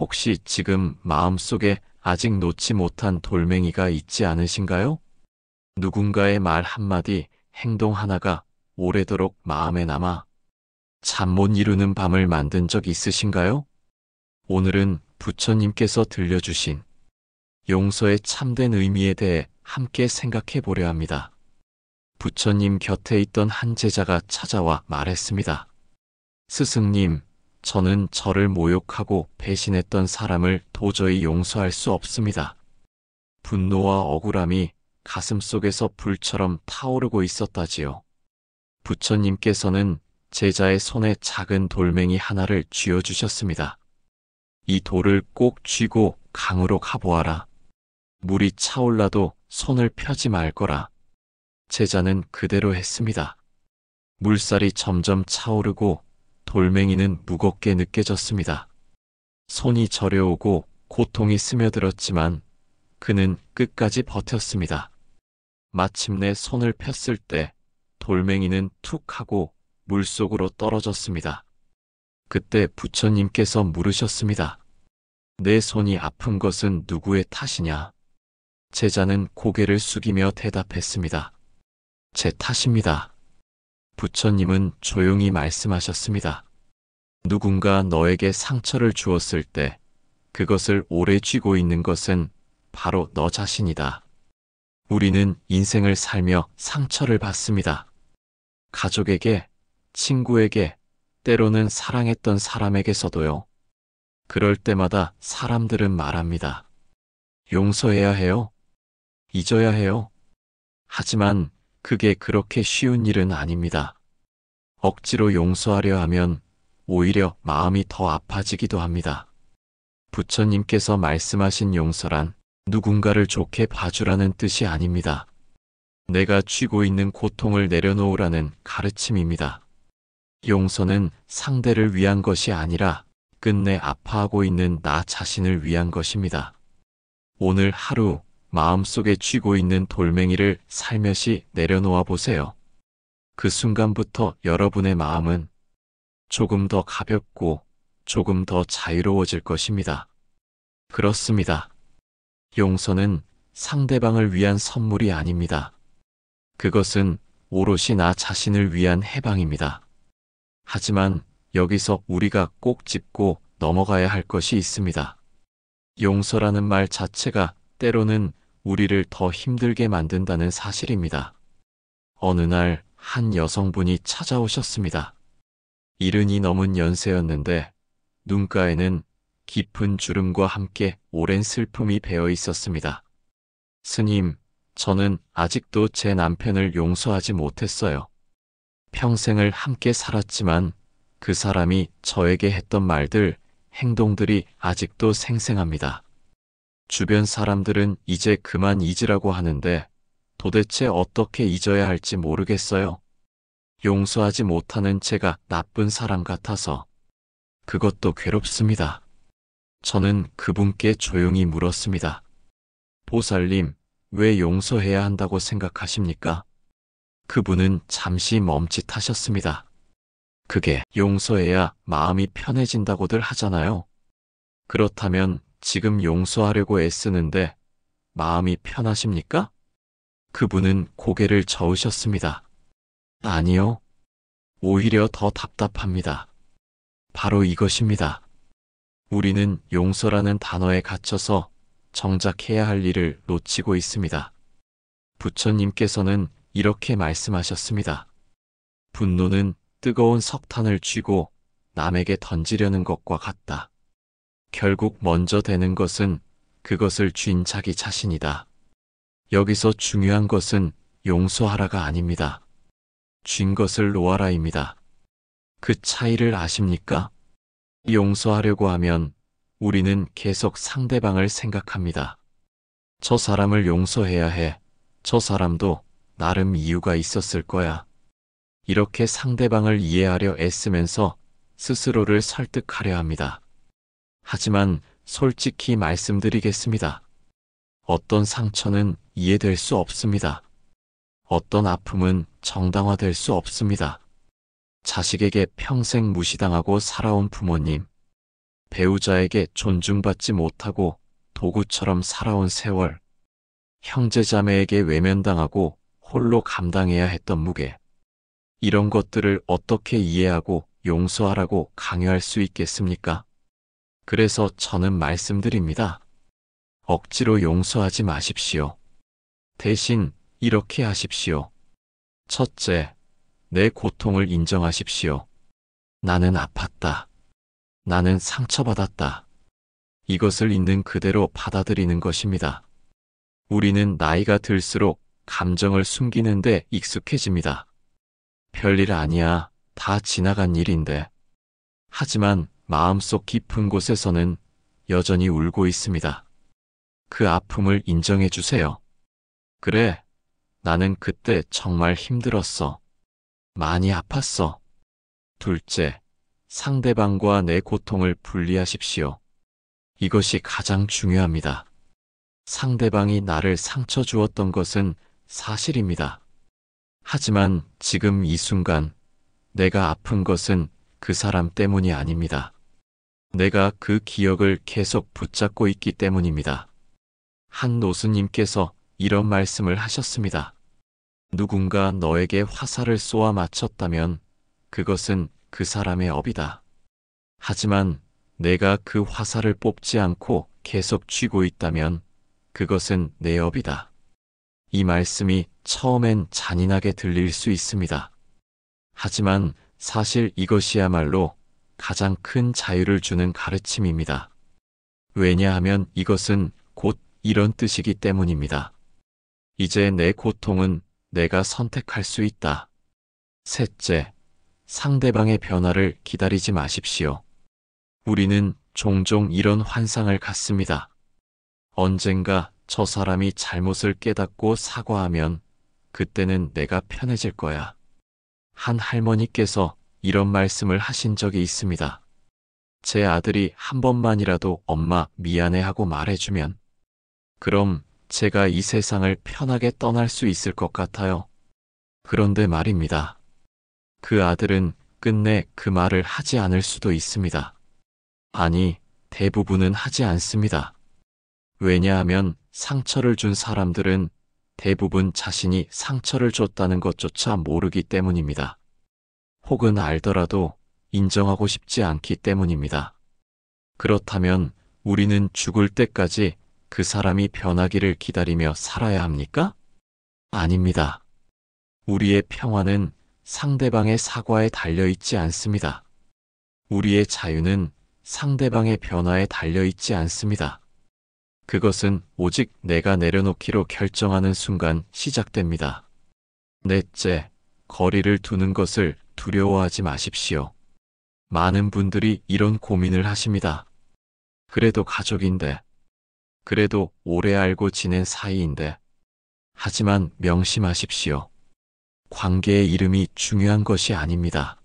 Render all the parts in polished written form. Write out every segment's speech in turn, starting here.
혹시 지금 마음속에 아직 놓지 못한 돌멩이가 있지 않으신가요? 누군가의 말 한마디, 행동 하나가 오래도록 마음에 남아 잠 못 이루는 밤을 만든 적 있으신가요? 오늘은 부처님께서 들려주신 용서의 참된 의미에 대해 함께 생각해 보려 합니다. 부처님 곁에 있던 한 제자가 찾아와 말했습니다. 스승님, 저는 저를 모욕하고 배신했던 사람을 도저히 용서할 수 없습니다. 분노와 억울함이 가슴속에서 불처럼 타오르고 있었다지요. 부처님께서는 제자의 손에 작은 돌멩이 하나를 쥐어주셨습니다. 이 돌을 꼭 쥐고 강으로 가보아라. 물이 차올라도 손을 펴지 말거라. 제자는 그대로 했습니다. 물살이 점점 차오르고 돌멩이는 무겁게 느껴졌습니다. 손이 저려오고 고통이 스며들었지만 그는 끝까지 버텼습니다. 마침내 손을 폈을 때 돌멩이는 툭 하고 물속으로 떨어졌습니다. 그때 부처님께서 물으셨습니다. 내 손이 아픈 것은 누구의 탓이냐? 제자는 고개를 숙이며 대답했습니다. 제 탓입니다. 부처님은 조용히 말씀하셨습니다. 누군가 너에게 상처를 주었을 때 그것을 오래 쥐고 있는 것은 바로 너 자신이다. 우리는 인생을 살며 상처를 받습니다. 가족에게, 친구에게, 때로는 사랑했던 사람에게서도요. 그럴 때마다 사람들은 말합니다. 용서해야 해요. 잊어야 해요. 하지만 그게 그렇게 쉬운 일은 아닙니다. 억지로 용서하려 하면 오히려 마음이 더 아파지기도 합니다. 부처님께서 말씀하신 용서란 누군가를 좋게 봐주라는 뜻이 아닙니다. 내가 쥐고 있는 고통을 내려놓으라는 가르침입니다. 용서는 상대를 위한 것이 아니라 끝내 아파하고 있는 나 자신을 위한 것입니다. 오늘 하루 마음속에 쥐고 있는 돌멩이를 살며시 내려놓아 보세요. 그 순간부터 여러분의 마음은 조금 더 가볍고 조금 더 자유로워질 것입니다. 그렇습니다. 용서는 상대방을 위한 선물이 아닙니다. 그것은 오롯이 나 자신을 위한 해방입니다. 하지만 여기서 우리가 꼭 짚고 넘어가야 할 것이 있습니다. 용서라는 말 자체가 때로는 우리를 더 힘들게 만든다는 사실입니다. 어느 날 한 여성분이 찾아오셨습니다. 70이 넘은 연세였는데 눈가에는 깊은 주름과 함께 오랜 슬픔이 배어 있었습니다. 스님, 저는 아직도 제 남편을 용서하지 못했어요. 평생을 함께 살았지만 그 사람이 저에게 했던 말들, 행동들이 아직도 생생합니다. 주변 사람들은 이제 그만 잊으라고 하는데 도대체 어떻게 잊어야 할지 모르겠어요. 용서하지 못하는 제가 나쁜 사람 같아서 그것도 괴롭습니다. 저는 그분께 조용히 물었습니다. 보살님, 왜 용서해야 한다고 생각하십니까? 그분은 잠시 멈칫하셨습니다. 그게 용서해야 마음이 편해진다고들 하잖아요. 그렇다면 지금 용서하려고 애쓰는데 마음이 편하십니까? 그분은 고개를 저으셨습니다. 아니요. 오히려 더 답답합니다. 바로 이것입니다. 우리는 용서라는 단어에 갇혀서 정작 해야 할 일을 놓치고 있습니다. 부처님께서는 이렇게 말씀하셨습니다. 분노는 뜨거운 석탄을 쥐고 남에게 던지려는 것과 같다. 결국 먼저 되는 것은 그것을 쥔 자기 자신이다. 여기서 중요한 것은 용서하라가 아닙니다. 쥔 것을 놓아라입니다. 그 차이를 아십니까? 용서하려고 하면 우리는 계속 상대방을 생각합니다. 저 사람을 용서해야 해. 저 사람도 나름 이유가 있었을 거야. 이렇게 상대방을 이해하려 애쓰면서 스스로를 설득하려 합니다. 하지만 솔직히 말씀드리겠습니다. 어떤 상처는 이해될 수 없습니다. 어떤 아픔은 정당화될 수 없습니다. 자식에게 평생 무시당하고 살아온 부모님, 배우자에게 존중받지 못하고 도구처럼 살아온 세월, 형제자매에게 외면당하고 홀로 감당해야 했던 무게, 이런 것들을 어떻게 이해하고 용서하라고 강요할 수 있겠습니까? 그래서 저는 말씀드립니다. 억지로 용서하지 마십시오. 대신 이렇게 하십시오. 첫째, 내 고통을 인정하십시오. 나는 아팠다. 나는 상처받았다. 이것을 있는 그대로 받아들이는 것입니다. 우리는 나이가 들수록 감정을 숨기는데 익숙해집니다. 별일 아니야. 다 지나간 일인데. 하지만 마음속 깊은 곳에서는 여전히 울고 있습니다. 그 아픔을 인정해 주세요. 그래, 나는 그때 정말 힘들었어. 많이 아팠어. 둘째, 상대방과 내 고통을 분리하십시오. 이것이 가장 중요합니다. 상대방이 나를 상처 주었던 것은 사실입니다. 하지만 지금 이 순간 내가 아픈 것은 그 사람 때문이 아닙니다. 내가 그 기억을 계속 붙잡고 있기 때문입니다. 한 노수님께서 이런 말씀을 하셨습니다. 누군가 너에게 화살을 쏘아 맞췄다면 그것은 그 사람의 업이다. 하지만 내가 그 화살을 뽑지 않고 계속 쥐고 있다면 그것은 내 업이다. 이 말씀이 처음엔 잔인하게 들릴 수 있습니다. 하지만 사실 이것이야말로 가장 큰 자유를 주는 가르침입니다. 왜냐하면 이것은 곧 이런 뜻이기 때문입니다. 이제 내 고통은 내가 선택할 수 있다. 셋째, 상대방의 변화를 기다리지 마십시오. 우리는 종종 이런 환상을 갖습니다. 언젠가 저 사람이 잘못을 깨닫고 사과하면 그때는 내가 편해질 거야. 한 할머니께서 이런 말씀을 하신 적이 있습니다. 제 아들이 한 번만이라도 엄마 미안해 하고 말해주면 그럼 제가 이 세상을 편하게 떠날 수 있을 것 같아요. 그런데 말입니다. 그 아들은 끝내 그 말을 하지 않을 수도 있습니다. 아니, 대부분은 하지 않습니다. 왜냐하면 상처를 준 사람들은 대부분 자신이 상처를 줬다는 것조차 모르기 때문입니다. 혹은 알더라도 인정하고 싶지 않기 때문입니다. 그렇다면 우리는 죽을 때까지 그 사람이 변하기를 기다리며 살아야 합니까? 아닙니다. 우리의 평화는 상대방의 사과에 달려있지 않습니다. 우리의 자유는 상대방의 변화에 달려있지 않습니다. 그것은 오직 내가 내려놓기로 결정하는 순간 시작됩니다. 넷째, 거리를 두는 것을 두려워하지 마십시오. 많은 분들이 이런 고민을 하십니다. 그래도 가족인데, 그래도 오래 알고 지낸 사이인데. 하지만 명심하십시오. 관계의 이름이 중요한 것이 아닙니다.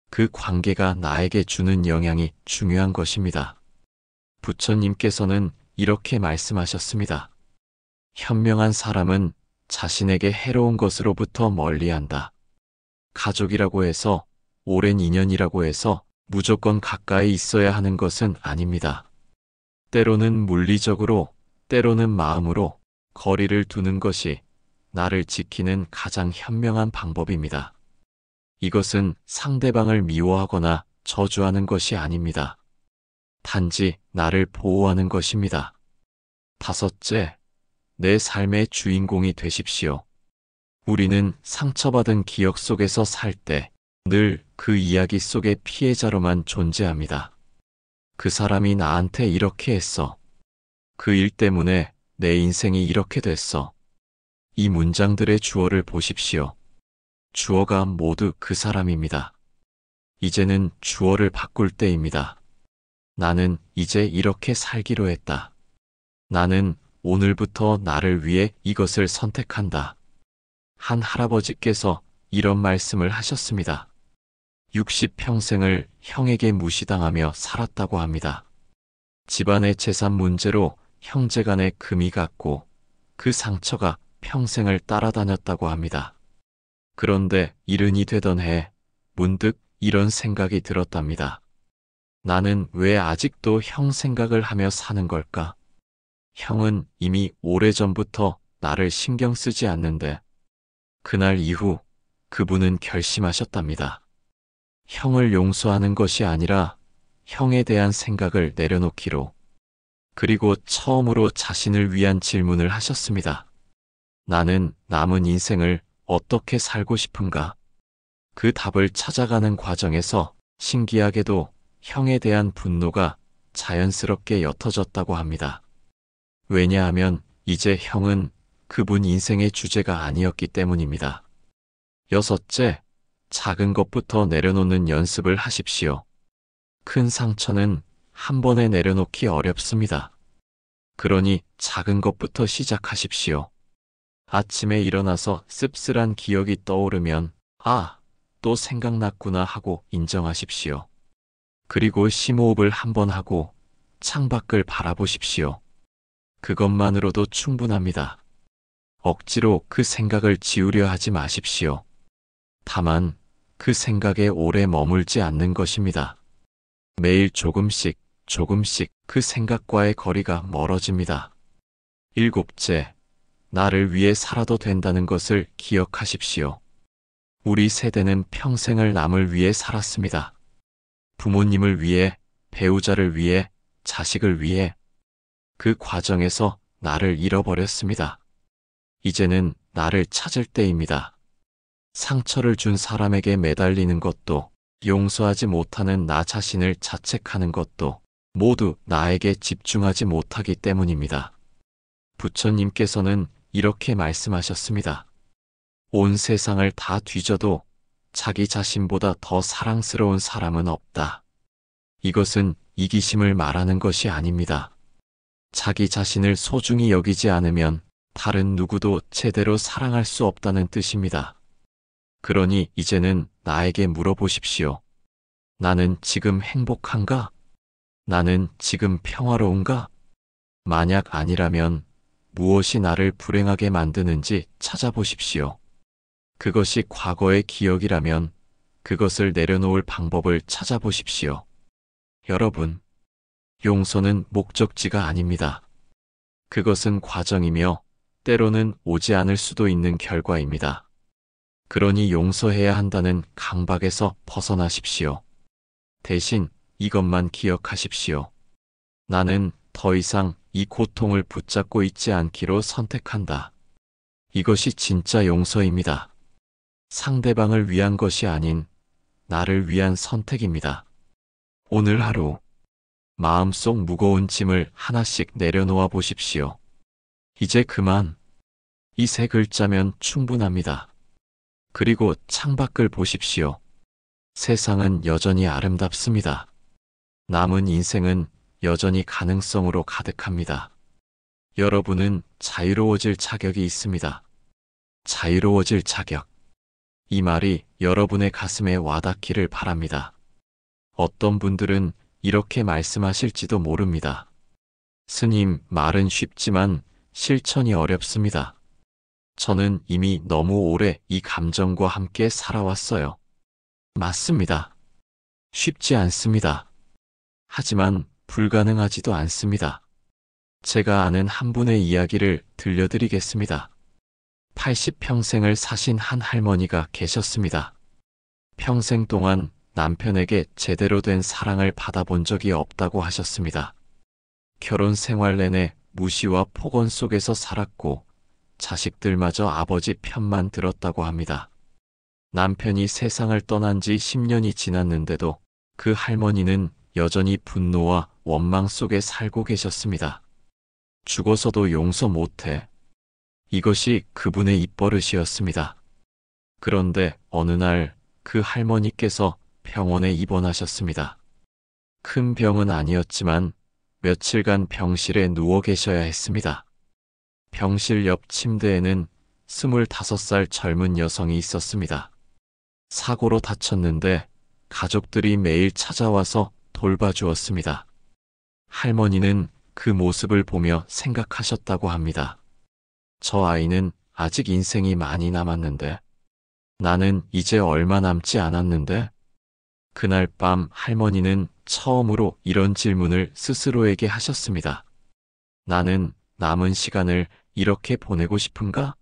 그 관계가 나에게 주는 영향이 중요한 것입니다. 부처님께서는 이렇게 말씀하셨습니다. 현명한 사람은 자신에게 해로운 것으로부터 멀리한다. 가족이라고 해서, 오랜 인연이라고 해서 무조건 가까이 있어야 하는 것은 아닙니다. 때로는 물리적으로, 때로는 마음으로 거리를 두는 것이 나를 지키는 가장 현명한 방법입니다. 이것은 상대방을 미워하거나 저주하는 것이 아닙니다. 단지 나를 보호하는 것입니다. 다섯째, 내 삶의 주인공이 되십시오. 우리는 상처받은 기억 속에서 살 때 늘 그 이야기 속의 피해자로만 존재합니다. 그 사람이 나한테 이렇게 했어. 그 일 때문에 내 인생이 이렇게 됐어. 이 문장들의 주어를 보십시오. 주어가 모두 그 사람입니다. 이제는 주어를 바꿀 때입니다. 나는 이제 이렇게 살기로 했다. 나는 오늘부터 나를 위해 이것을 선택한다. 한 할아버지께서 이런 말씀을 하셨습니다. 60평생을 형에게 무시당하며 살았다고 합니다. 집안의 재산 문제로 형제간에 금이 갔고 그 상처가 평생을 따라다녔다고 합니다. 그런데 70이 되던 해 문득 이런 생각이 들었답니다. 나는 왜 아직도 형 생각을 하며 사는 걸까? 형은 이미 오래전부터 나를 신경 쓰지 않는데 그날 이후 그분은 결심하셨답니다. 형을 용서하는 것이 아니라 형에 대한 생각을 내려놓기로. 그리고 처음으로 자신을 위한 질문을 하셨습니다. 나는 남은 인생을 어떻게 살고 싶은가? 그 답을 찾아가는 과정에서 신기하게도 형에 대한 분노가 자연스럽게 옅어졌다고 합니다. 왜냐하면 이제 형은 그분 인생의 주제가 아니었기 때문입니다. 여섯째, 작은 것부터 내려놓는 연습을 하십시오. 큰 상처는 한 번에 내려놓기 어렵습니다. 그러니 작은 것부터 시작하십시오. 아침에 일어나서 씁쓸한 기억이 떠오르면 또 생각났구나 하고 인정하십시오. 그리고 심호흡을 한번 하고 창밖을 바라보십시오. 그것만으로도 충분합니다. 억지로 그 생각을 지우려 하지 마십시오. 다만 그 생각에 오래 머물지 않는 것입니다. 매일 조금씩 그 생각과의 거리가 멀어집니다. 일곱째, 나를 위해 살아도 된다는 것을 기억하십시오. 우리 세대는 평생을 남을 위해 살았습니다. 부모님을 위해, 배우자를 위해, 자식을 위해. 그 과정에서 나를 잃어버렸습니다. 이제는 나를 찾을 때입니다. 상처를 준 사람에게 매달리는 것도, 용서하지 못하는 나 자신을 자책하는 것도 모두 나에게 집중하지 못하기 때문입니다. 부처님께서는 이렇게 말씀하셨습니다. 온 세상을 다 뒤져도 자기 자신보다 더 사랑스러운 사람은 없다. 이것은 이기심을 말하는 것이 아닙니다. 자기 자신을 소중히 여기지 않으면 다른 누구도 제대로 사랑할 수 없다는 뜻입니다. 그러니 이제는 나에게 물어보십시오. 나는 지금 행복한가? 나는 지금 평화로운가? 만약 아니라면 무엇이 나를 불행하게 만드는지 찾아보십시오. 그것이 과거의 기억이라면 그것을 내려놓을 방법을 찾아보십시오. 여러분, 용서는 목적지가 아닙니다. 그것은 과정이며 때로는 오지 않을 수도 있는 결과입니다. 그러니 용서해야 한다는 강박에서 벗어나십시오. 대신 이것만 기억하십시오. 나는 더 이상 이 고통을 붙잡고 있지 않기로 선택한다. 이것이 진짜 용서입니다. 상대방을 위한 것이 아닌 나를 위한 선택입니다. 오늘 하루 마음속 무거운 짐을 하나씩 내려놓아 보십시오. 이제 그만. 이 세 글자면 충분합니다. 그리고 창밖을 보십시오. 세상은 여전히 아름답습니다. 남은 인생은 여전히 가능성으로 가득합니다. 여러분은 자유로워질 자격이 있습니다. 자유로워질 자격. 이 말이 여러분의 가슴에 와닿기를 바랍니다. 어떤 분들은 이렇게 말씀하실지도 모릅니다. 스님, 말은 쉽지만 실천이 어렵습니다. 저는 이미 너무 오래 이 감정과 함께 살아왔어요. 맞습니다. 쉽지 않습니다. 하지만 불가능하지도 않습니다. 제가 아는 한 분의 이야기를 들려드리겠습니다. 80평생을 사신 한 할머니가 계셨습니다. 평생 동안 남편에게 제대로 된 사랑을 받아본 적이 없다고 하셨습니다. 결혼 생활 내내 무시와 폭언 속에서 살았고 자식들마저 아버지 편만 들었다고 합니다. 남편이 세상을 떠난 지 10년이 지났는데도 그 할머니는 여전히 분노와 원망 속에 살고 계셨습니다. 죽어서도 용서 못해. 이것이 그분의 입버릇이었습니다. 그런데 어느 날 그 할머니께서 병원에 입원하셨습니다. 큰 병은 아니었지만 며칠간 병실에 누워 계셔야 했습니다. 병실 옆 침대에는 25살 젊은 여성이 있었습니다. 사고로 다쳤는데 가족들이 매일 찾아와서 돌봐주었습니다. 할머니는 그 모습을 보며 생각하셨다고 합니다. 저 아이는 아직 인생이 많이 남았는데, 나는 이제 얼마 남지 않았는데. 그날 밤 할머니는 처음으로 이런 질문을 스스로에게 하셨습니다. 나는 남은 시간을 이렇게 보내고 싶은가?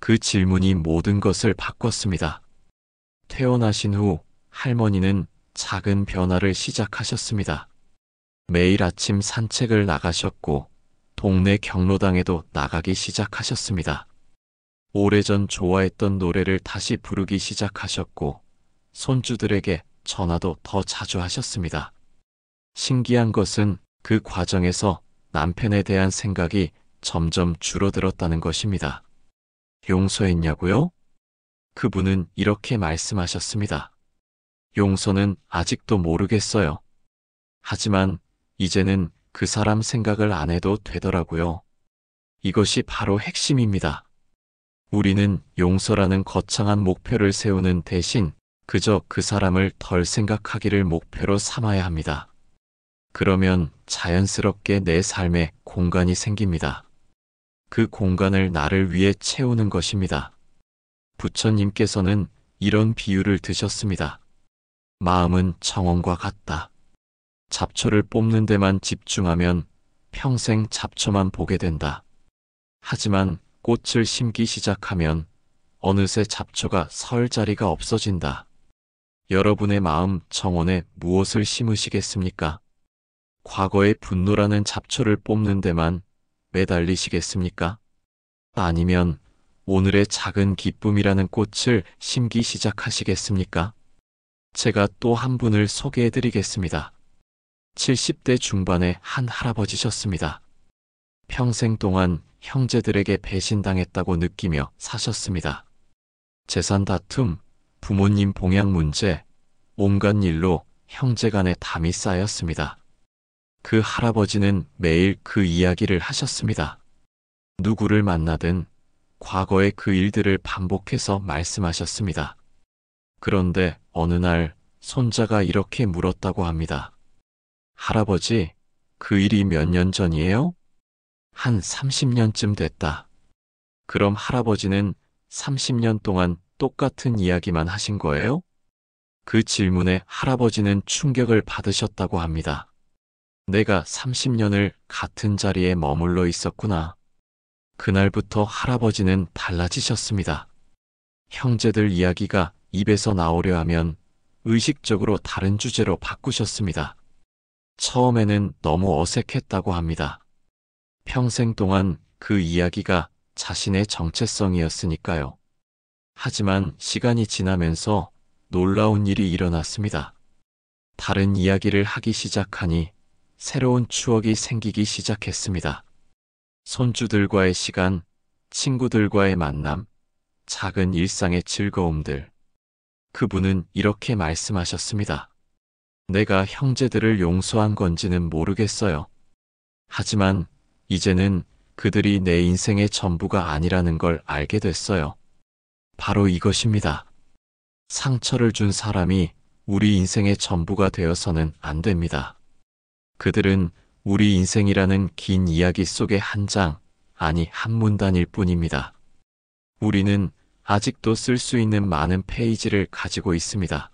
그 질문이 모든 것을 바꿨습니다. 퇴원하신 후 할머니는 작은 변화를 시작하셨습니다. 매일 아침 산책을 나가셨고 동네 경로당에도 나가기 시작하셨습니다. 오래전 좋아했던 노래를 다시 부르기 시작하셨고 손주들에게 전화도 더 자주 하셨습니다. 신기한 것은 그 과정에서 남편에 대한 생각이 점점 줄어들었다는 것입니다. 용서했냐고요? 그분은 이렇게 말씀하셨습니다. 용서는 아직도 모르겠어요. 하지만 이제는 그 사람 생각을 안 해도 되더라고요. 이것이 바로 핵심입니다. 우리는 용서라는 거창한 목표를 세우는 대신 그저 그 사람을 덜 생각하기를 목표로 삼아야 합니다. 그러면 자연스럽게 내 삶에 공간이 생깁니다. 그 공간을 나를 위해 채우는 것입니다. 부처님께서는 이런 비유를 드셨습니다. 마음은 정원과 같다. 잡초를 뽑는 데만 집중하면 평생 잡초만 보게 된다. 하지만 꽃을 심기 시작하면 어느새 잡초가 설 자리가 없어진다. 여러분의 마음 정원에 무엇을 심으시겠습니까? 과거의 분노라는 잡초를 뽑는 데만 매달리시겠습니까? 아니면 오늘의 작은 기쁨이라는 꽃을 심기 시작하시겠습니까? 제가 또 한 분을 소개해 드리겠습니다. 70대 중반의 한 할아버지셨습니다. 평생 동안 형제들에게 배신당했다고 느끼며 사셨습니다. 재산 다툼, 부모님 봉양 문제, 온갖 일로 형제 간의 담이 쌓였습니다. 그 할아버지는 매일 그 이야기를 하셨습니다. 누구를 만나든 과거의 그 일들을 반복해서 말씀하셨습니다. 그런데 어느 날 손자가 이렇게 물었다고 합니다. 할아버지, 그 일이 몇 년 전이에요? 한 30년쯤 됐다. 그럼 할아버지는 30년 동안 똑같은 이야기만 하신 거예요? 그 질문에 할아버지는 충격을 받으셨다고 합니다. 내가 30년을 같은 자리에 머물러 있었구나. 그날부터 할아버지는 달라지셨습니다. 형제들 이야기가 입에서 나오려 하면 의식적으로 다른 주제로 바꾸셨습니다. 처음에는 너무 어색했다고 합니다. 평생 동안 그 이야기가 자신의 정체성이었으니까요. 하지만 시간이 지나면서 놀라운 일이 일어났습니다. 다른 이야기를 하기 시작하니 새로운 추억이 생기기 시작했습니다. 손주들과의 시간, 친구들과의 만남, 작은 일상의 즐거움들. 그분은 이렇게 말씀하셨습니다. 내가 형제들을 용서한 건지는 모르겠어요. 하지만 이제는 그들이 내 인생의 전부가 아니라는 걸 알게 됐어요. 바로 이것입니다. 상처를 준 사람이 우리 인생의 전부가 되어서는 안 됩니다. 그들은 우리 인생이라는 긴 이야기 속의 한 장, 아니 한 문단일 뿐입니다. 우리는 아직도 쓸 수 있는 많은 페이지를 가지고 있습니다.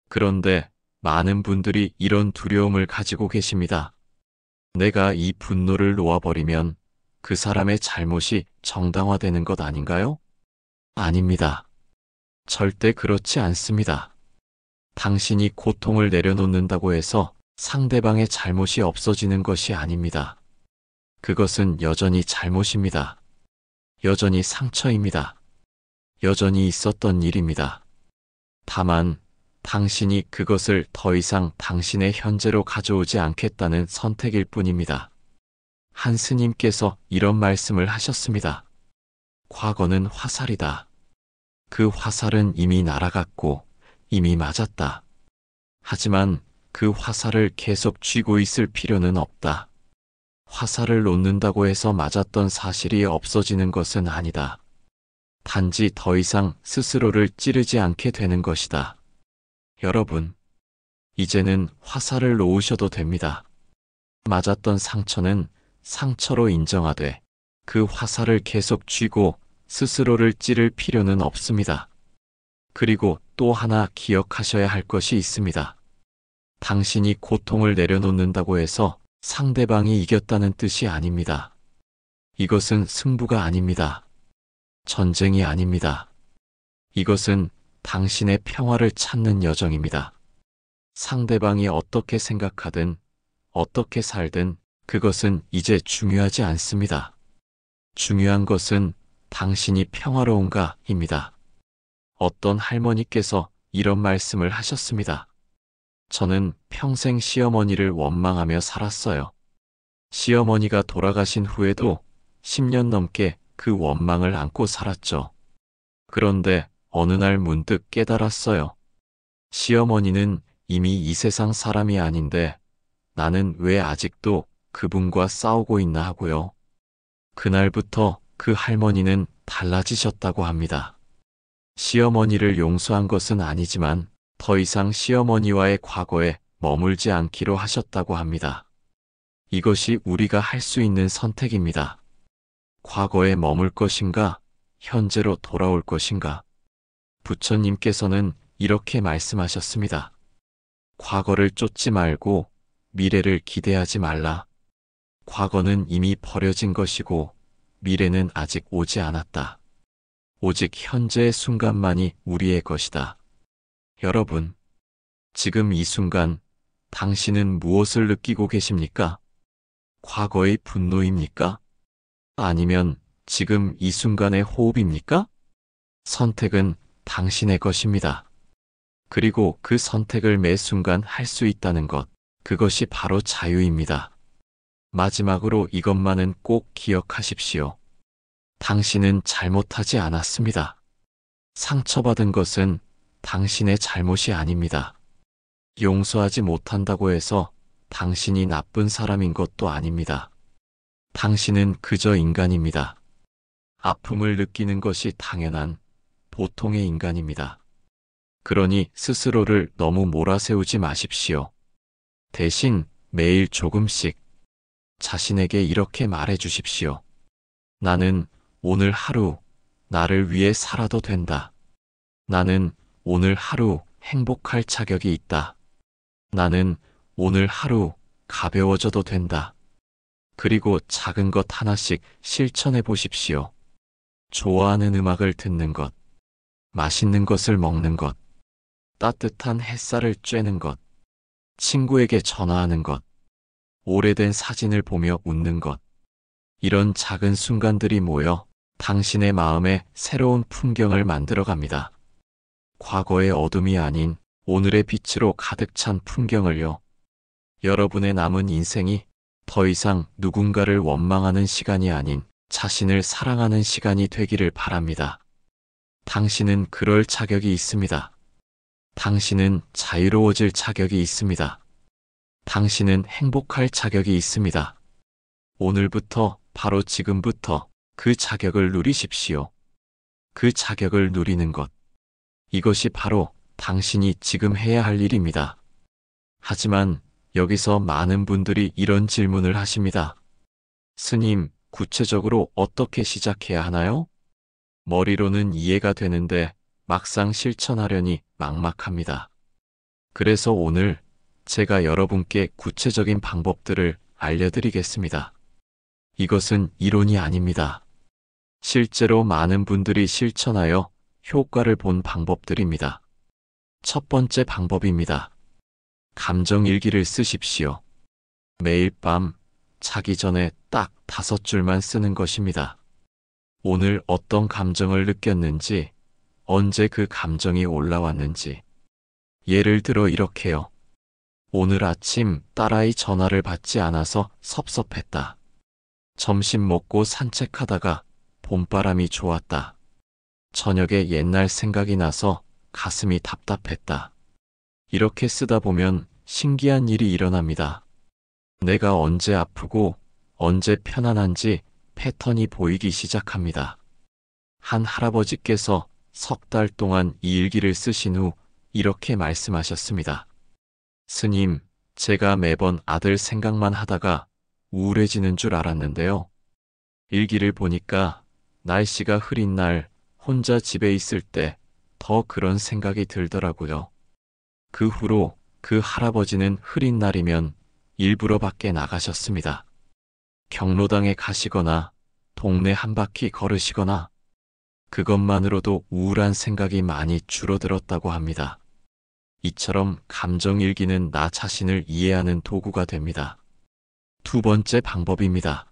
그런데 많은 분들이 이런 두려움을 가지고 계십니다. 내가 이 분노를 놓아버리면 그 사람의 잘못이 정당화되는 것 아닌가요? 아닙니다. 절대 그렇지 않습니다. 당신이 고통을 내려놓는다고 해서 상대방의 잘못이 없어지는 것이 아닙니다. 그것은 여전히 잘못입니다. 여전히 상처입니다. 여전히 있었던 일입니다. 다만 당신이 그것을 더 이상 당신의 현재로 가져오지 않겠다는 선택일 뿐입니다. 한 스님께서 이런 말씀을 하셨습니다. 과거는 화살이다. 그 화살은 이미 날아갔고 이미 맞았다. 하지만 그 화살을 계속 쥐고 있을 필요는 없다. 화살을 놓는다고 해서 맞았던 사실이 없어지는 것은 아니다. 단지 더 이상 스스로를 찌르지 않게 되는 것이다. 여러분, 이제는 화살을 놓으셔도 됩니다. 맞았던 상처는 상처로 인정하되 그 화살을 계속 쥐고 스스로를 찌를 필요는 없습니다. 그리고 또 하나 기억하셔야 할 것이 있습니다. 당신이 고통을 내려놓는다고 해서 상대방이 이겼다는 뜻이 아닙니다. 이것은 승부가 아닙니다. 전쟁이 아닙니다. 이것은 당신의 평화를 찾는 여정입니다. 상대방이 어떻게 생각하든 어떻게 살든 그것은 이제 중요하지 않습니다. 중요한 것은 당신이 평화로운가입니다. 어떤 할머니께서 이런 말씀을 하셨습니다. 저는 평생 시어머니를 원망하며 살았어요. 시어머니가 돌아가신 후에도 10년 넘게 그 원망을 안고 살았죠. 그런데 어느 날 문득 깨달았어요. 시어머니는 이미 이 세상 사람이 아닌데 나는 왜 아직도 그분과 싸우고 있나 하고요. 그날부터 그 할머니는 달라지셨다고 합니다. 시어머니를 용서한 것은 아니지만 더 이상 시어머니와의 과거에 머물지 않기로 하셨다고 합니다. 이것이 우리가 할 수 있는 선택입니다. 과거에 머물 것인가, 현재로 돌아올 것인가. 부처님께서는 이렇게 말씀하셨습니다. 과거를 쫓지 말고 미래를 기대하지 말라. 과거는 이미 버려진 것이고 미래는 아직 오지 않았다. 오직 현재의 순간만이 우리의 것이다. 여러분, 지금 이 순간 당신은 무엇을 느끼고 계십니까? 과거의 분노입니까? 아니면 지금 이 순간의 호흡입니까? 선택은 당신의 것입니다. 그리고 그 선택을 매 순간 할 수 있다는 것, 그것이 바로 자유입니다. 마지막으로 이것만은 꼭 기억하십시오. 당신은 잘못하지 않았습니다. 상처받은 것은 당신의 잘못이 아닙니다. 용서하지 못한다고 해서 당신이 나쁜 사람인 것도 아닙니다. 당신은 그저 인간입니다. 아픔을 느끼는 것이 당연한 보통의 인간입니다. 그러니 스스로를 너무 몰아세우지 마십시오. 대신 매일 조금씩 자신에게 이렇게 말해 주십시오. 나는 오늘 하루 나를 위해 살아도 된다. 나는 오늘 하루 행복할 자격이 있다. 나는 오늘 하루 가벼워져도 된다. 그리고 작은 것 하나씩 실천해 보십시오. 좋아하는 음악을 듣는 것, 맛있는 것을 먹는 것, 따뜻한 햇살을 쬐는 것, 친구에게 전화하는 것, 오래된 사진을 보며 웃는 것. 이런 작은 순간들이 모여 당신의 마음에 새로운 풍경을 만들어 갑니다. 과거의 어둠이 아닌 오늘의 빛으로 가득 찬 풍경을요. 여러분의 남은 인생이 더 이상 누군가를 원망하는 시간이 아닌 자신을 사랑하는 시간이 되기를 바랍니다. 당신은 그럴 자격이 있습니다. 당신은 자유로워질 자격이 있습니다. 당신은 행복할 자격이 있습니다. 오늘부터, 바로 지금부터 그 자격을 누리십시오. 그 자격을 누리는 것. 이것이 바로 당신이 지금 해야 할 일입니다. 하지만 여기서 많은 분들이 이런 질문을 하십니다. 스님, 구체적으로 어떻게 시작해야 하나요? 머리로는 이해가 되는데 막상 실천하려니 막막합니다. 그래서 오늘 제가 여러분께 구체적인 방법들을 알려드리겠습니다. 이것은 이론이 아닙니다. 실제로 많은 분들이 실천하여 효과를 본 방법들입니다. 첫 번째 방법입니다. 감정일기를 쓰십시오. 매일 밤 자기 전에 딱 5줄만 쓰는 것입니다. 오늘 어떤 감정을 느꼈는지, 언제 그 감정이 올라왔는지. 예를 들어 이렇게요. 오늘 아침 딸아이 전화를 받지 않아서 섭섭했다. 점심 먹고 산책하다가 봄바람이 좋았다. 저녁에 옛날 생각이 나서 가슴이 답답했다. 이렇게 쓰다 보면 신기한 일이 일어납니다. 내가 언제 아프고 언제 편안한지 패턴이 보이기 시작합니다. 한 할아버지께서 3달 동안 이 일기를 쓰신 후 이렇게 말씀하셨습니다. 스님, 제가 매번 아들 생각만 하다가 우울해지는 줄 알았는데요. 일기를 보니까 날씨가 흐린 날 혼자 집에 있을 때 더 그런 생각이 들더라고요. 그 후로 그 할아버지는 흐린 날이면 일부러 밖에 나가셨습니다. 경로당에 가시거나 동네 한 바퀴 걸으시거나 그것만으로도 우울한 생각이 많이 줄어들었다고 합니다. 이처럼 감정일기는 나 자신을 이해하는 도구가 됩니다. 두 번째 방법입니다.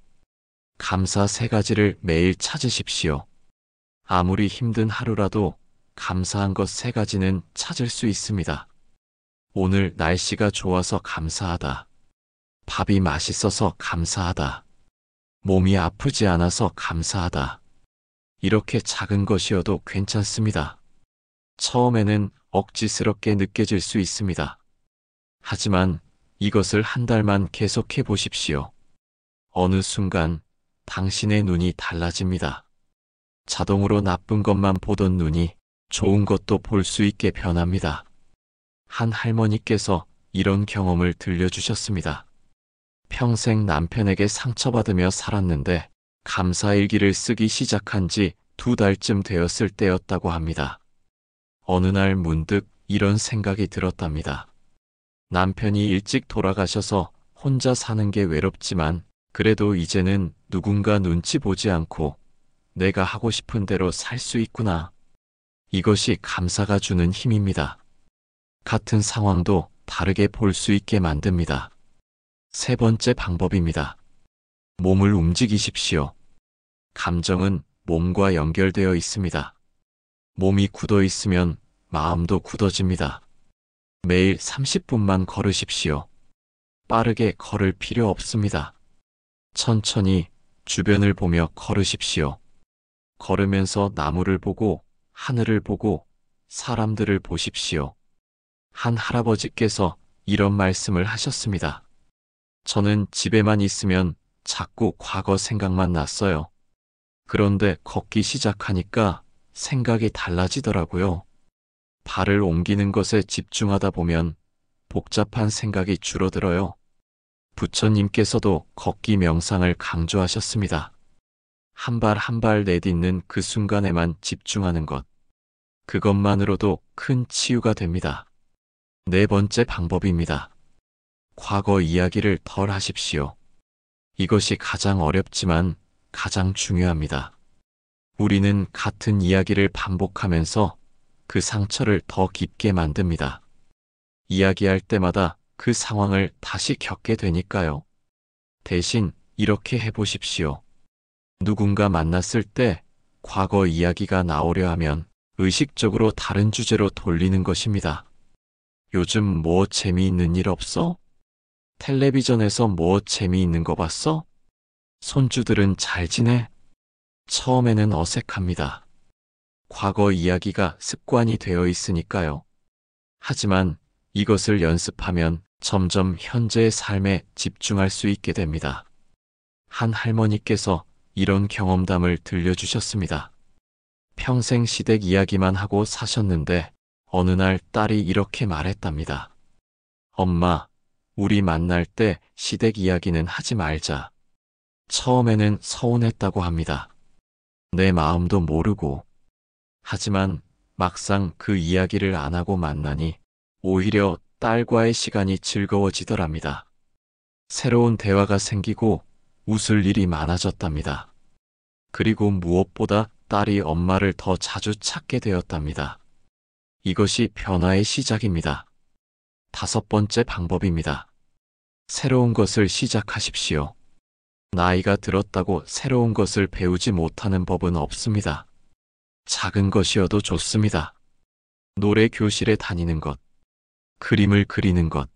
감사 3가지를 매일 찾으십시오. 아무리 힘든 하루라도 감사한 것 3가지는 찾을 수 있습니다. 오늘 날씨가 좋아서 감사하다. 밥이 맛있어서 감사하다. 몸이 아프지 않아서 감사하다. 이렇게 작은 것이어도 괜찮습니다. 처음에는 억지스럽게 느껴질 수 있습니다. 하지만 이것을 한 달만 계속해 보십시오. 어느 순간 당신의 눈이 달라집니다. 자동으로 나쁜 것만 보던 눈이 좋은 것도 볼 수 있게 변합니다. 한 할머니께서 이런 경험을 들려주셨습니다. 평생 남편에게 상처받으며 살았는데 감사일기를 쓰기 시작한 지 2달쯤 되었을 때였다고 합니다. 어느 날 문득 이런 생각이 들었답니다. 남편이 일찍 돌아가셔서 혼자 사는 게 외롭지만 그래도 이제는 누군가 눈치 보지 않고 내가 하고 싶은 대로 살 수 있구나. 이것이 감사가 주는 힘입니다. 같은 상황도 다르게 볼 수 있게 만듭니다. 3번째 방법입니다. 몸을 움직이십시오. 감정은 몸과 연결되어 있습니다. 몸이 굳어 있으면 마음도 굳어집니다. 매일 30분만 걸으십시오. 빠르게 걸을 필요 없습니다. 천천히 주변을 보며 걸으십시오. 걸으면서 나무를 보고 하늘을 보고 사람들을 보십시오. 한 할아버지께서 이런 말씀을 하셨습니다. 저는 집에만 있으면 자꾸 과거 생각만 났어요. 그런데 걷기 시작하니까 생각이 달라지더라고요. 발을 옮기는 것에 집중하다 보면 복잡한 생각이 줄어들어요. 부처님께서도 걷기 명상을 강조하셨습니다. 한 발 한 발 내딛는 그 순간에만 집중하는 것. 그것만으로도 큰 치유가 됩니다. 4번째 방법입니다. 과거 이야기를 덜 하십시오. 이것이 가장 어렵지만 가장 중요합니다. 우리는 같은 이야기를 반복하면서 그 상처를 더 깊게 만듭니다. 이야기할 때마다 그 상황을 다시 겪게 되니까요. 대신 이렇게 해보십시오. 누군가 만났을 때 과거 이야기가 나오려 하면 의식적으로 다른 주제로 돌리는 것입니다. 요즘 뭐 재미있는 일 없어? 텔레비전에서 뭐 재미있는 거 봤어? 손주들은 잘 지내? 처음에는 어색합니다. 과거 이야기가 습관이 되어 있으니까요. 하지만 이것을 연습하면 점점 현재의 삶에 집중할 수 있게 됩니다. 한 할머니께서 이런 경험담을 들려주셨습니다. 평생 시댁 이야기만 하고 사셨는데 어느 날 딸이 이렇게 말했답니다. 엄마, 우리 만날 때 시댁 이야기는 하지 말자. 처음에는 서운했다고 합니다. 내 마음도 모르고. 하지만 막상 그 이야기를 안 하고 만나니 오히려 딸과의 시간이 즐거워지더랍니다. 새로운 대화가 생기고 웃을 일이 많아졌답니다. 그리고 무엇보다 딸이 엄마를 더 자주 찾게 되었답니다. 이것이 변화의 시작입니다. 5번째 방법입니다. 새로운 것을 시작하십시오. 나이가 들었다고 새로운 것을 배우지 못하는 법은 없습니다. 작은 것이어도 좋습니다. 노래 교실에 다니는 것, 그림을 그리는 것,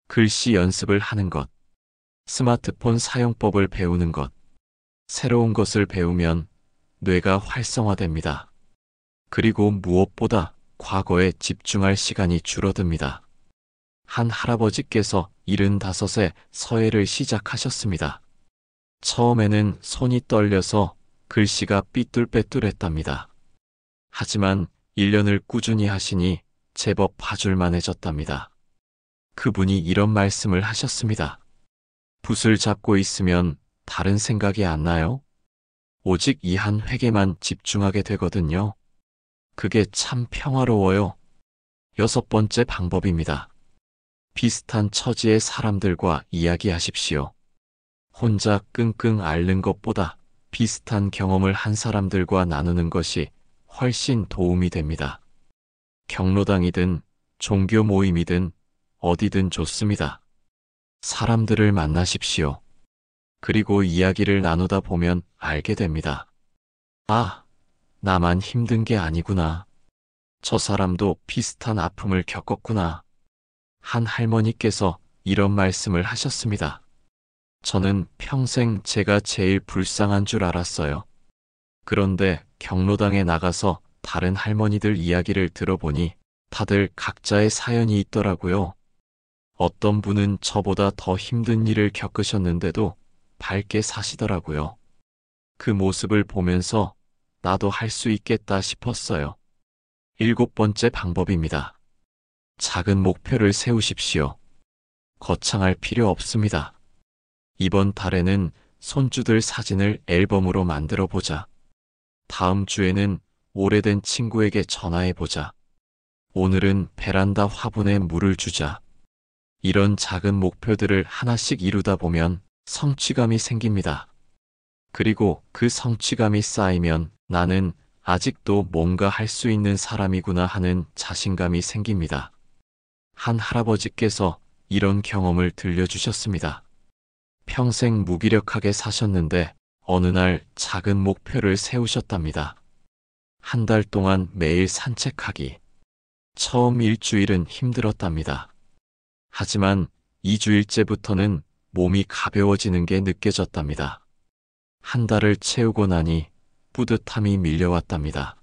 글씨 연습을 하는 것, 스마트폰 사용법을 배우는 것. 새로운 것을 배우면 뇌가 활성화됩니다. 그리고 무엇보다 과거에 집중할 시간이 줄어듭니다. 한 할아버지께서 75세 서예를 시작하셨습니다. 처음에는 손이 떨려서 글씨가 삐뚤빼뚤했답니다. 하지만 1년을 꾸준히 하시니 제법 봐줄만해졌답니다. 그분이 이런 말씀을 하셨습니다. 붓을 잡고 있으면 다른 생각이 안 나요? 오직 이 한 획에만 집중하게 되거든요. 그게 참 평화로워요. 6번째 방법입니다. 비슷한 처지의 사람들과 이야기하십시오. 혼자 끙끙 앓는 것보다 비슷한 경험을 한 사람들과 나누는 것이 훨씬 도움이 됩니다. 경로당이든 종교 모임이든 어디든 좋습니다. 사람들을 만나십시오. 그리고 이야기를 나누다 보면 알게 됩니다. 아, 나만 힘든 게 아니구나. 저 사람도 비슷한 아픔을 겪었구나. 한 할머니께서 이런 말씀을 하셨습니다. 저는 평생 제가 제일 불쌍한 줄 알았어요. 그런데 경로당에 나가서 다른 할머니들 이야기를 들어보니 다들 각자의 사연이 있더라고요. 어떤 분은 저보다 더 힘든 일을 겪으셨는데도 밝게 사시더라고요. 그 모습을 보면서 나도 할 수 있겠다 싶었어요. 7번째 방법입니다. 작은 목표를 세우십시오. 거창할 필요 없습니다. 이번 달에는 손주들 사진을 앨범으로 만들어 보자. 다음 주에는 오래된 친구에게 전화해 보자. 오늘은 베란다 화분에 물을 주자. 이런 작은 목표들을 하나씩 이루다 보면 성취감이 생깁니다. 그리고 그 성취감이 쌓이면 나는 아직도 뭔가 할 수 있는 사람이구나 하는 자신감이 생깁니다. 한 할아버지께서 이런 경험을 들려주셨습니다. 평생 무기력하게 사셨는데 어느 날 작은 목표를 세우셨답니다. 한 달 동안 매일 산책하기. 처음 일주일은 힘들었답니다. 하지만 2주일째부터는 몸이 가벼워지는 게 느껴졌답니다. 한 달을 채우고 나니 뿌듯함이 밀려왔답니다.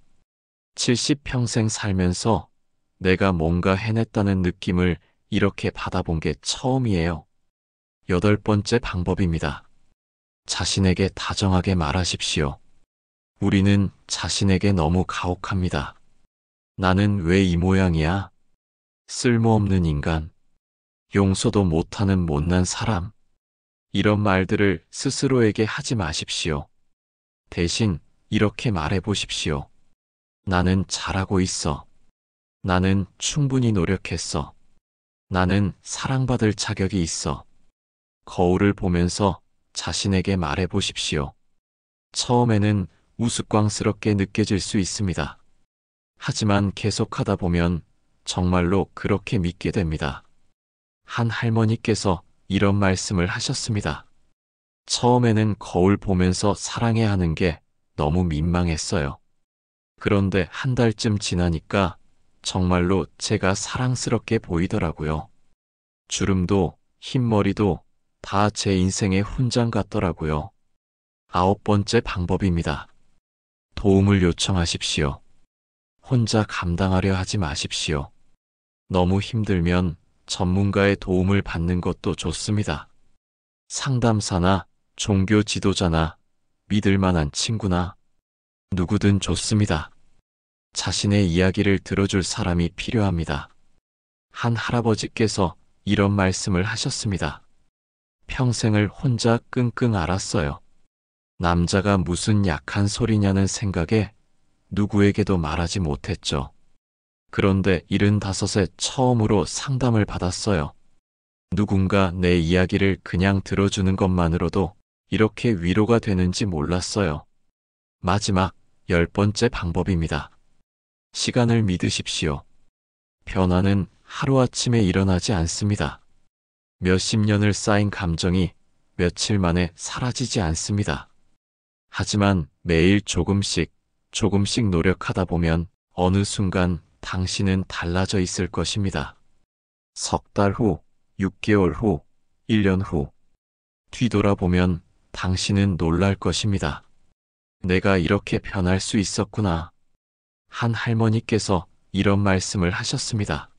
70평생 살면서 내가 뭔가 해냈다는 느낌을 이렇게 받아본 게 처음이에요. 8번째 방법입니다. 자신에게 다정하게 말하십시오. 우리는 자신에게 너무 가혹합니다. 나는 왜 이 모양이야? 쓸모없는 인간. 용서도 못하는 못난 사람. 이런 말들을 스스로에게 하지 마십시오. 대신 이렇게 말해 보십시오. 나는 잘하고 있어. 나는 충분히 노력했어. 나는 사랑받을 자격이 있어. 거울을 보면서 자신에게 말해 보십시오. 처음에는 우스꽝스럽게 느껴질 수 있습니다. 하지만 계속하다 보면 정말로 그렇게 믿게 됩니다. 한 할머니께서 이런 말씀을 하셨습니다. 처음에는 거울 보면서 사랑해야 하는 게 너무 민망했어요. 그런데 한 달쯤 지나니까 정말로 제가 사랑스럽게 보이더라고요. 주름도 흰머리도 다 제 인생의 훈장 같더라고요. 9번째 방법입니다. 도움을 요청하십시오. 혼자 감당하려 하지 마십시오. 너무 힘들면 전문가의 도움을 받는 것도 좋습니다. 상담사나 종교 지도자나 믿을 만한 친구나 누구든 좋습니다. 자신의 이야기를 들어줄 사람이 필요합니다. 한 할아버지께서 이런 말씀을 하셨습니다. 평생을 혼자 끙끙 앓았어요. 남자가 무슨 약한 소리냐는 생각에 누구에게도 말하지 못했죠. 그런데 75세 처음으로 상담을 받았어요. 누군가 내 이야기를 그냥 들어주는 것만으로도 이렇게 위로가 되는지 몰랐어요. 마지막 10번째 방법입니다. 시간을 믿으십시오. 변화는 하루아침에 일어나지 않습니다. 몇십 년을 쌓인 감정이 며칠 만에 사라지지 않습니다. 하지만 매일 조금씩 노력하다 보면 어느 순간 당신은 달라져 있을 것입니다. 석 달 후, 6개월 후, 1년 후, 뒤돌아보면 당신은 놀랄 것입니다. 내가 이렇게 변할 수 있었구나. 한 할머니께서 이런 말씀을 하셨습니다.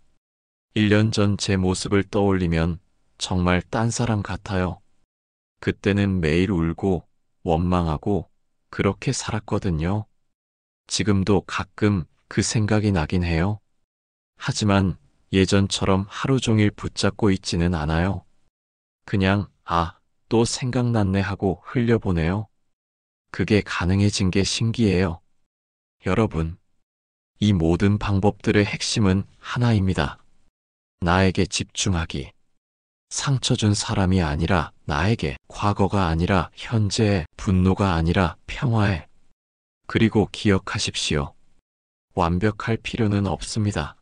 1년 전 제 모습을 떠올리면 정말 딴 사람 같아요. 그때는 매일 울고 원망하고 그렇게 살았거든요. 지금도 가끔 그 생각이 나긴 해요. 하지만 예전처럼 하루 종일 붙잡고 있지는 않아요. 그냥 또 생각났네 하고 흘려보내요. 그게 가능해진 게 신기해요. 여러분, 이 모든 방법들의 핵심은 하나입니다. 나에게 집중하기. 상처 준 사람이 아니라 나에게, 과거가 아니라 현재에, 분노가 아니라 평화에. 그리고 기억하십시오. 완벽할 필요는 없습니다.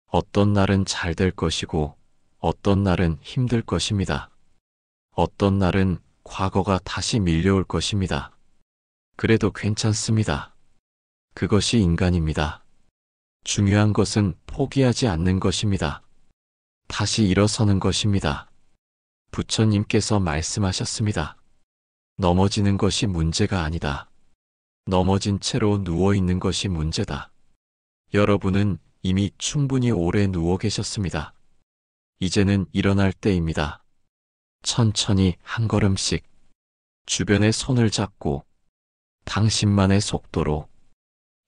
어떤 날은 잘 될 것이고, 어떤 날은 힘들 것입니다. 어떤 날은 과거가 다시 밀려올 것입니다. 그래도 괜찮습니다. 그것이 인간입니다. 중요한 것은 포기하지 않는 것입니다. 다시 일어서는 것입니다. 부처님께서 말씀하셨습니다. 넘어지는 것이 문제가 아니다. 넘어진 채로 누워있는 것이 문제다. 여러분은 이미 충분히 오래 누워 계셨습니다. 이제는 일어날 때입니다. 천천히 한 걸음씩 주변의 손을 잡고 당신만의 속도로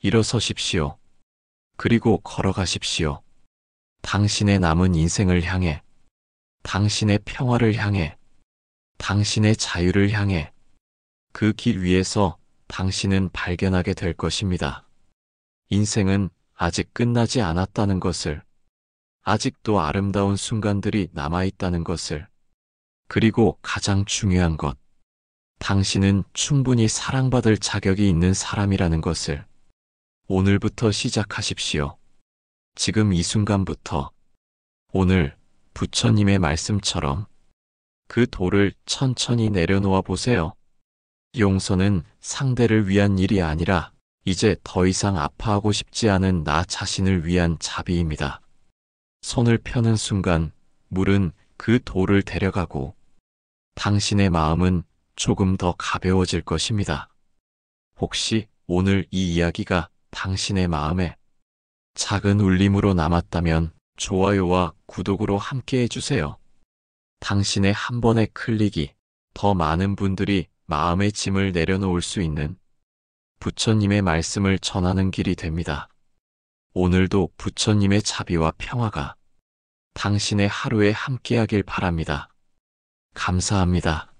일어서십시오. 그리고 걸어가십시오. 당신의 남은 인생을 향해, 당신의 평화를 향해, 당신의 자유를 향해 그 길 위에서 당신은 발견하게 될 것입니다. 인생은 아직 끝나지 않았다는 것을, 아직도 아름다운 순간들이 남아있다는 것을, 그리고 가장 중요한 것, 당신은 충분히 사랑받을 자격이 있는 사람이라는 것을 오늘부터 시작하십시오. 지금 이 순간부터 오늘 부처님의 말씀처럼 그 돌을 천천히 내려놓아 보세요. 용서는 상대를 위한 일이 아니라 이제 더 이상 아파하고 싶지 않은 나 자신을 위한 자비입니다. 손을 펴는 순간 물은 그 돌을 데려가고 당신의 마음은 조금 더 가벼워질 것입니다. 혹시 오늘 이 이야기가 당신의 마음에 작은 울림으로 남았다면 좋아요와 구독으로 함께 해주세요. 당신의 한 번의 클릭이 더 많은 분들이 마음의 짐을 내려놓을 수 있는 부처님의 말씀을 전하는 길이 됩니다. 오늘도 부처님의 자비와 평화가 당신의 하루에 함께하길 바랍니다. 감사합니다.